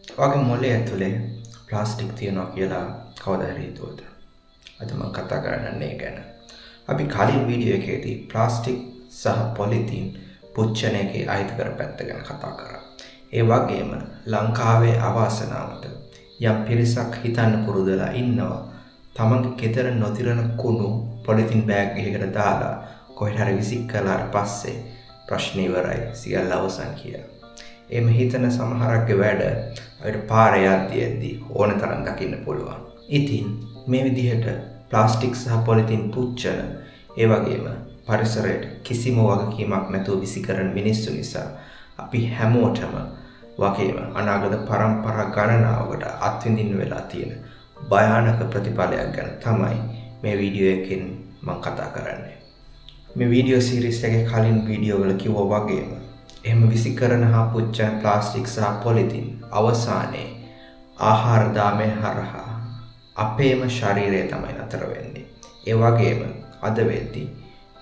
වගේ මොලේ ඇතුලේ ප්ලාස්ටික් තියනවා කියලා කවදා හරි හිතුවද? අද මම කතා කරන්නේ ගැන. අපි කලින් වීඩියෝ එකේදී ප්ලාස්ටික් සහ පොලිතීන් පුච්චන එකේ අහිතකර පැත්ත ගැන කතා කරා. ඒ වගේම ලංකාවේ අවාසනාවට යම් පිරිසක් හිතන්න පුරුදුලා ඉන්නවා තමන්ගේ ගෙදර නොතිරන කුණු පොලිතින් බෑග් එකකට දාලා කොහෙට හරි විසික් කළාට පස්සේ ප්‍රශ්න ඉවරයි සියල්ල අවසන් කියලා. එම හිතන සමහරක්ගේ වැඩ අපිට පාරේ යද්දී ඕන තරම් දකින්න පුළුවන්. ඉතින් මේ විදිහට ප්ලාස්ටික් සහ පොලිතින් පුච්චන ඒ වගේම පරිසරයට කිසිම වගකීමක් නැතුව විසිකරන මිනිස්සු නිසා අපි හැමෝටම වගේම අනාගත පරම්පරා ගණනාවකට අත්විඳින්න වෙලා තියෙන භයානක ප්‍රතිඵලයක් ගැන තමයි මේ වීඩියෝ එකෙන් මම කතා කරන්නේ. මේ වීඩියෝ සීරීස් එකේ කලින් වීඩියෝ වල කිව්වා වගේම එහෙම විසිකරන හා පුච්චන ප්ලාස්ටික් සහ පොලිතින් අවසානයේ ආහාර දාමය හරහා අපේම ශරීරය තමයි නතර වෙන්නේ. ඒ වගේම අද වෙද්දී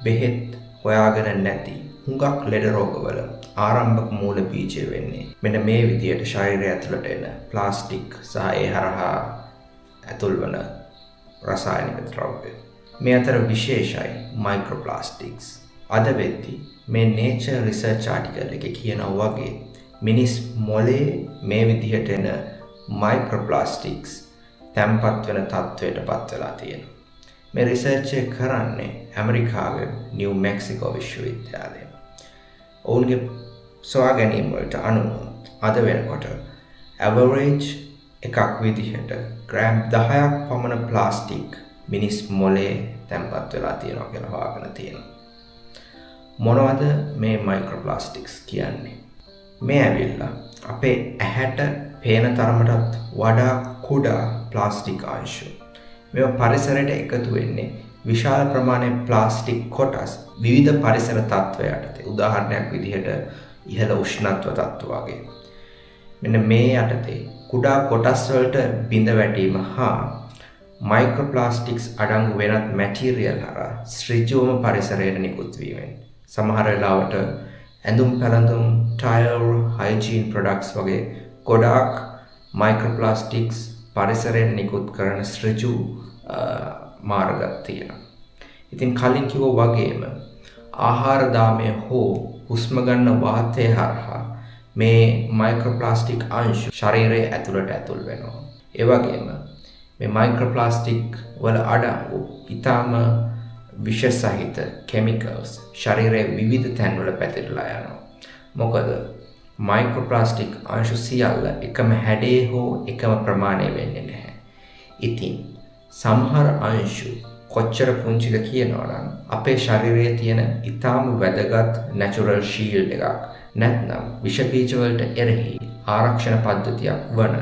බෙහෙත් හොයාගෙන නැති හුඟක් ලෙඩ රෝගවල ආරම්භක මූල බීජය වෙන්නේ මෙන්න මේ විදියට ශරීරය ඇතුළට එන ප්ලාස්ටික් සහ ඒ හරහා ඇතුල් වන රසායනික ද්‍රව්‍ය. මේ අතර විශේෂයි මයික්‍රෝප්ලාස්ටික්ස්. අද වෙද්දී මේ Nature Research article එකේ කියනවා වගේ මිනිස් මොලේ මේ විදිහට එන මයික්‍රෝප්ලාස්ටික්ස් තැම්පත් වෙන තත්වයට පත් වෙලා තියෙනවා. මේ රිසර්ච් එක කරන්නේ ඇමරිකාවේ නිව් මෙක්සිකෝ විශ්වවිද්‍යාලයේ. ඔවුන්ගේ සොයා ගැනීම් වලට අනුව අද වෙනකොට ඇවරේජ් එකක් විදිහට ග්‍රෑම් 10ක් පමණ ප්ලාස්ටික් මිනිස් මොලේ තැම්පත් වෙලා තියෙනවා කියලා හොයාගෙන තියෙනවා. මොනවද මේ මයික්‍රෝප්ලාස්ටික්ස් කියන්නේ? මේ ඇවිල්ලා අපේ ඇහැට පේන තරමටත් වඩා කුඩා ප්ලාස්ටික් අංශු. මේවා පරිසරයට එකතු වෙන්නේ විශාල ප්‍රමාණයේ ප්ලාස්ටික් කොටස් විවිධ පරිසර තත්ත්ව යටතේ. උදාහරණයක් විදිහට ඉහළ උෂ්ණත්ව තත්ත්ව වගේ. මෙන්න මේ යටතේ කුඩා කොටස් වලට බිඳ වැටීම හා මයික්‍රෝප්ලාස්ටික්ස් අඩංගු වෙනත් මැටීරියල් හරහා ඍජුවම පරිසරයට නිකුත් වීමෙන් සමහර වෙලාවට ඇඳුම් පැළඳුම්, ටයර්, හයිජීන් ප්‍රොඩක්ට්ස් වගේ ගොඩාක් මයික්‍රෝප්ලාස්ටික්ස් පරිසරයට නිකුත් කරන ඍජු මාර්ගයක් තියෙනවා. ඉතින් කලින් කිව්වා වගේම ආහාර දාමය හෝ හුස්ම ගන්න වාතය හරහා මේ මයික්‍රෝප්ලාස්ටික් අංශු ශරීරයේ ඇතුළට ඇතුල් වෙනවා. ඒ වගේම මේ මයික්‍රෝප්ලාස්ටික් වල අඩංගු ඊටම විෂ සහිත කෙමිකල්ස් ශරීරයේ විවිධ තැන්වල පැතිරලා යනවා. මොකද මයික්‍රෝප්ලාස්ටික් අංශු සියල්ල එකම හැඩේ හෝ එකම ප්‍රමාණයේ වෙන්නේ නැහැ. ඉතින් සමහර අංශු කොච්චර පුංචිද කියනවා නම් අපේ ශරීරයේ තියෙන ඊටාම වැදගත් නැචරල් ෂීල්ඩ් එකක් නැත්නම් විෂ බීජ වලට එරෙහි ආරක්ෂණ පද්ධතියක් වන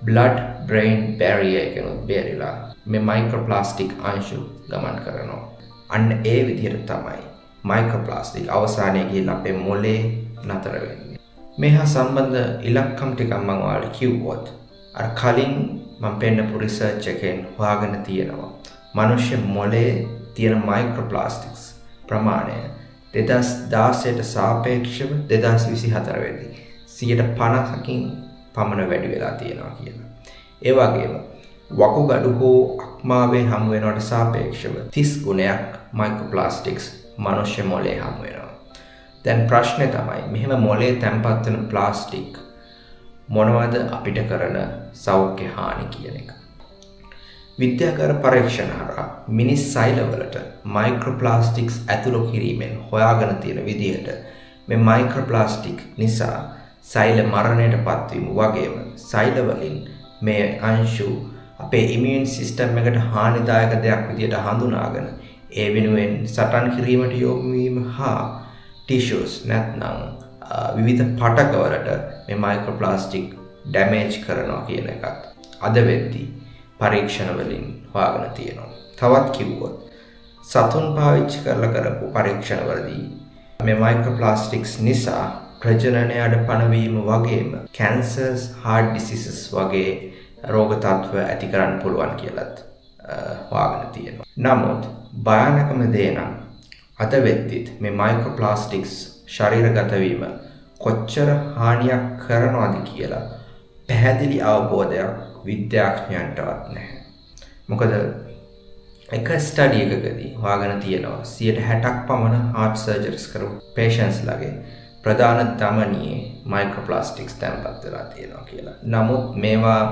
blood brain barrier එකනොත් බේරිලා මේ මයික්‍රෝප්ලාස්ටික් අංශු ගමන් කරනවා. අන්න ඒ විදිහට තමයි මයික්‍රෝප්ලාස්ටික් අවසානයේ ගිහිල්ලා අපේ මොලේ නතර වෙන්නේ. මේ හා සම්බන්ධ ඉලක්කම් ටිකක් මම ඔයාලට කිව්වොත් අර කලින් මම පෙන්නපු රිසර්ච් එකෙන් හොයාගෙන තියෙනවා මනුෂ්‍ය මොලේ තියෙන මයික්‍රෝප්ලාස්ටික්ස් ප්‍රමාණය 2016ට සාපේක්ෂව 2024 වෙද්දී 50%කින් පමණ වැඩි වෙලා තියෙනවා කියලා. ඒ වගේම වකුගඩු හෝ අක්මාවේ හමු වෙනවට සාපේක්ෂව 30 ගුණයක් මයික්‍රෝප්ලාස්ටික්ස් මනුෂ්‍ය මොලේ හමු වෙනවා. දැන් ප්‍රශ්නේ තමයි මෙහෙම මොලේ තැම්පත් වෙන ප්ලාස්ටික් මොනවද අපිට කරන සෞඛ්‍ය හානි කියන එක. විද්‍යාගාර පරීක්ෂණ හරහා මිනිස් සෛලවලට මයික්‍රෝප්ලාස්ටික්ස් ඇතුළු කිරීමෙන් හොයාගෙන තියෙන විදිහට මේ මයික්‍රෝප්ලාස්ටික් නිසා සෛල මරණයට පත්වීම වගේම සෛලවලින් මේ අංශු අපේ ඉම්යුන් සිස්ටම් එකට හානිදායක දෙයක් විදිහට හඳුනාගෙන ඒ වෙනුවෙන් සටන් කිරීමට යොමු වීම හා ටිෂුස් නැත්නම් විවිධ පටකවලට මේ මයික්‍රෝප්ලාස්ටික් ඩැමේජ් කරනවා කියන එකත් අද වෙද්දී පරීක්ෂණ වලින් හොයාගෙන තියෙනවා. තවත් කිව්වොත් සතුන් පාවිච්චි කරලා කරපු පරීක්ෂණ වලදී මේ මයික්‍රෝප්ලාස්ටික්ස් නිසා ප්‍රජනනය අඩපණ වීම වගේම කැන්සර්ස්, heart diseases වගේ රෝග තත්ත්ව ඇති කරන්න පුළුවන් කියලාත් හොයාගෙන තියෙනවා. නමුත් භයානකම දේ නම් අද වෙද්දිත් මේ මයික්‍රෝප්ලාස්ටික්ස් ශරීරගත වීම කොච්චර හානියක් කරනවද කියලා පැහැදිලි අවබෝධයක් විද්‍යාඥයන්ටවත් නැහැ. මොකද එක ස්ටඩි එකකදී හොයාගෙන තියෙනවා 60% පමණ heart surgeries කරපු patients ලගේ ප්‍රධාන ධමනියේ microplastics තැන්පත් වෙලා තියෙනවා කියලා. නමුත් මේවා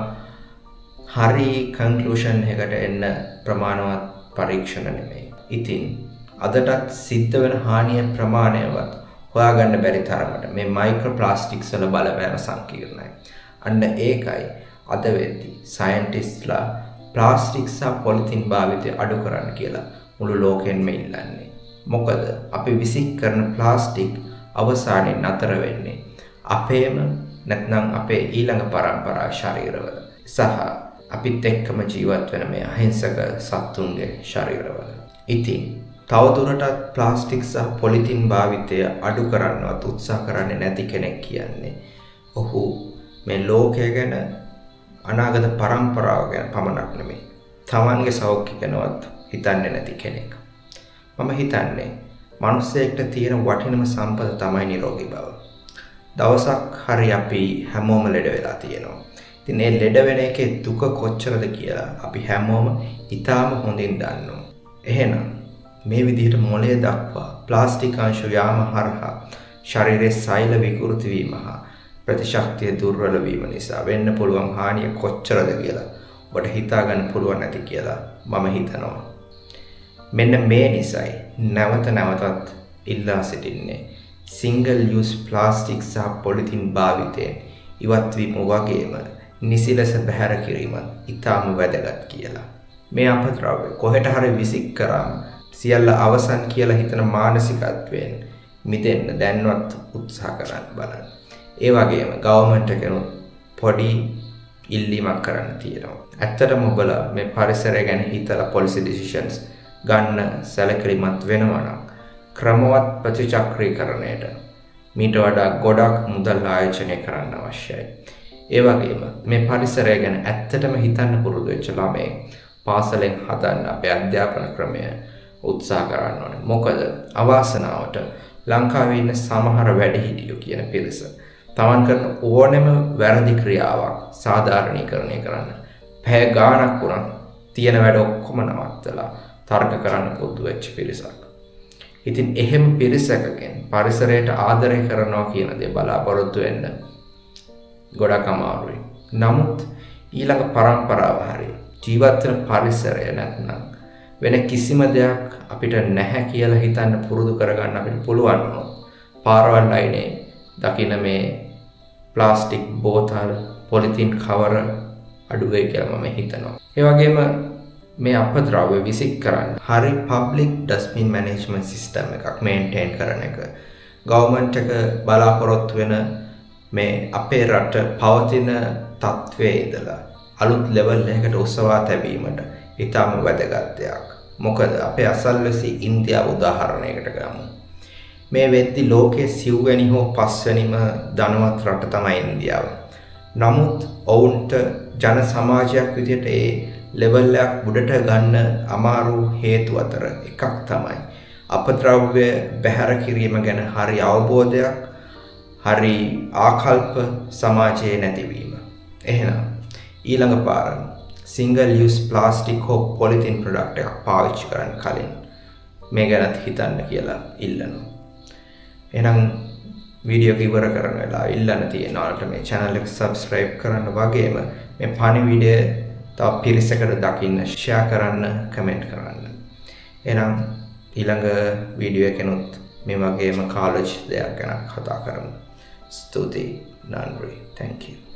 හරි conclusion එකකට එන්න ප්‍රමාණවත් පරීක්ෂණ නෙමෙයි. ඉතින් අදටත් සිද්ධ වෙන හානිය ප්‍රමාණයවත් හොයාගන්න බැරි තරමට මේ microplastics වල බලපෑම සංකීර්ණයි. අන්න ඒකයි අද වෙද්දී සයන්ටිස්ට්ලා ප්ලාස්ටික් සහ පොලිතින් භාවිතය අඩු කරන්න කියලා මුළු ලෝකෙන්ම ඉල්ලන්නේ. මොකද අපි විසික් කරන ප්ලාස්ටික් අවසානයේ නතර වෙන්නේ අපේම නැත්නම් අපේ ඊළඟ පරම්පරා ශරීරවල සහ අපිත් එක්කම ජීවත් වෙන මේ අහිංසක සත්තුන්ගේ ශරීරවල. ඉතින් තවදුරටත් ප්ලාස්ටික් සහ පොලිතින් භාවිතය අඩු කරන්නවත් උත්සාහ කරන්නේ නැති කෙනෙක් කියන්නේ ඔහු මේ ලෝකය ගැන අනාගත පරම්පරාව ගැන පමණක් නෙමෙයි තමන්ගේ සෞඛ්‍ය ගැනවත් හිතන්නේ නැති කෙනෙක්. මම හිතන්නේ මිනිස්සෙක්ට තියෙන වටිනම සම්පත තමයි නිරෝගී බව. දවසක් හරි අපි හැමෝම ලෙඩ වෙලා තියෙනවා. ඉතින් මේ ලෙඩ වෙන එකේ දුක කොච්චරද කියලා අපි හැමෝම ඊටාම හොඳින් දන්නවා. එහෙනම් මේ විදිහට මොළය දක්වා ප්ලාස්ටික් අංශ යාම හරහා ශරීරයේ සෛල විකෘති වීම හා ප්‍රතිශක්තිය දුර්වල වීම නිසා වෙන්න පුළුවන් හානිය කොච්චරද කියලා ඔබට හිතා ගන්න පුළුවන් නැති කියලා මම හිතනවා. මෙන්න මේ නිසයි නැවත නැවතත් ඉල්ලා සිටින්නේ single use plastic සහ පොලිතින් භාවිතයෙන් ඉවත් වීම වගේම නිසි ලෙස බැහැර කිරීම ඉතාම වැදගත් කියලා. මේ අපද්‍රව්‍ය කොහෙට හරි විසික් කරාම සියල්ල අවසන් කියලා හිතන මානසිකත්වයෙන් මිදෙන්න දැන්වත් උත්සාහ කරන්න බලන්න. ඒ වගේම ගවර්න්මන්ට් එකෙනුත් පොඩි ඉල්ලීමක් කරන්න තියෙනවා. ඇත්තටම ඔබලා මේ පරිසරය ගැන හිතලා policy decisions ගන්න සැලකිලිමත් වෙනවා නම් ක්‍රමවත් ප්‍රතිචක්‍රීකරණයට මීට වඩා ගොඩක් මුදල් ආයෝජනය කරන්න අවශ්‍යයි. ඒ වගේම මේ පරිසරය ගැන ඇත්තටම හිතන්න පුරුදු වෙච්ච ළමයි පාසලෙන් හදන්න අපේ අධ්‍යාපන ක්‍රමය උත්සාහ කරන්න ඕනේ. මොකද අවාසනාවට ලංකාවේ ඉන්න සමහර වැඩිහිටියෝ කියන පිරිස තමන් කරන ඕනෙම වැරදි ක්‍රියාවක් සාධාරණීකරණය කරන්න පැය ගාණක් වුණත් තියෙන වැඩ ඔක්කොම නවත්තලා තර්ක කරන්න පුරුදු වෙච්ච පිරිසක්. ඉතින් එහෙම පිරිසකගෙන් පරිසරයට ආදරය කරනවා කියන දේ බලාපොරොත්තු වෙන්න ගොඩක් අමාරුයි. නමුත් ඊළඟ පරම්පරාව හරි ජීවත් වෙන පරිසරය නැත්නම් වෙන කිසිම දෙයක් අපිට නැහැ කියලා හිතන්න පුරුදු කරගන්න අපිට පුළුවන් වුණොත් පාරවල් අයිනේ දකින්න මේ ප්ලාස්ටික් බෝතල් පොලිතින් කවර අඩු වෙයි කියලා මම හිතනවා. ඒ වගේම මේ අපද්‍රව්‍ය විසික් කරන්න හරි public dustbin management system එකක් maintain කරන එක government එක බලාපොරොත්තු වෙන මේ අපේ රට පවතින තත්ත්වයේ ඉඳලා අලුත් level එකකට ඔසවා තැබීමට ඉතාම වැදගත් දෙයක්. මොකද අපේ අසල්වැසි ඉන්දියාව උදාහරණයකට ගමු. මේ වෙද්දි ලෝකයේ සිව්වැනි හෝ පස්වැනිම ධනවත් රට තමයි ඉන්දියාව. නමුත් ඔවුන්ට ජන සමාජයක් විදිහට ඒ ලෙවල් එකක් උඩට ගන්න අමාරු හේතු අතර එකක් තමයි අපද්‍රව්‍ය බැහැර කිරීම ගැන හරි අවබෝධයක් හරි ආකල්ප සමාජයේ නැතිවීම. එහෙනම් ඊළඟ පාර single use plastic හෝ polythene product එකක් පාවිච්චි කරන්න කලින් මේ ගැනත් හිතන්න කියලා ඉල්ලනවා. එහෙනම් වීඩියෝ එක ඉවර කරන වෙලාව ඉල්ලන්න තියෙන ඔයාලට මේ channel එක subscribe කරන්න වගේම මේ පණිවිඩය තව පිරිසකට දකින්න share කරන්න comment කරන්න. එහෙනම් ඊළඟ වීඩියෝ එකනොත් මේ වගේම කාලජ් දෙයක් ගැන කතා කරමු. ස්තුතියි නන්රි. Thank you.